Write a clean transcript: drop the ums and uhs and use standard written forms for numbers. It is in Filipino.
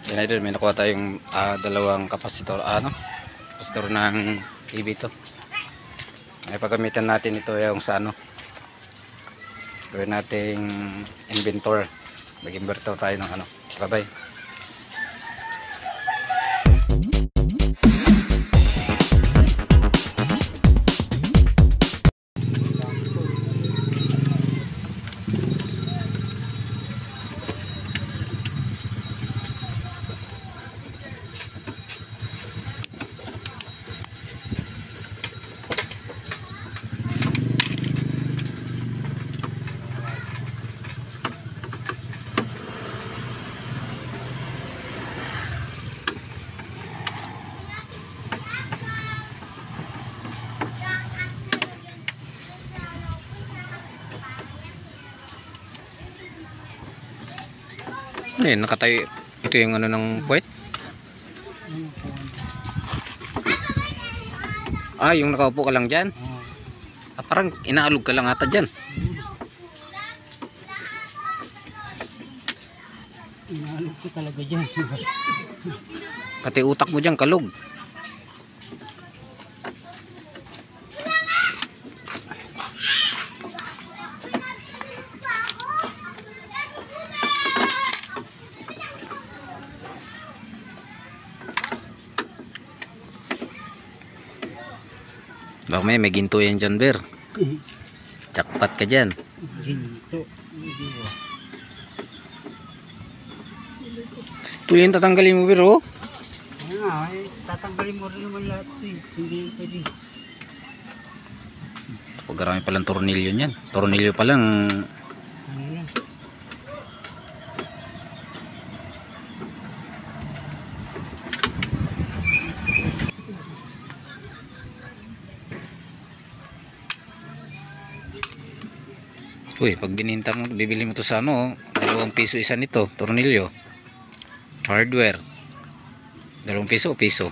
Yan idol, may nakuha tayong dalawang kapasitor, kapasitor ng TV to. Ay paggamitan natin ito yung sa gawin nating inventor. Mag-inverter tayo ng bye. Ano yun, nakatayo. Ito yung ng puwet. Yung nakaupo ka lang dyan. Parang inaalog ka lang ata dyan. Inaalog ko talaga dyan. Pati utak mo dyan kalog. Baka may ginto yan dyan, Ber. Jackpot ka dyan. Ginto. Ito yung tatanggalin mo, Ber, oh. Tatanggalin mo rin naman lahat ito eh. Hindi pwede. Pagkarami palang tornilyo niyan. Tornilyo pa lang. Uy, pag bininta mo, bibili mo to sa ₱2 isa nito, tornilyo. Hardware. ₱2 o piso.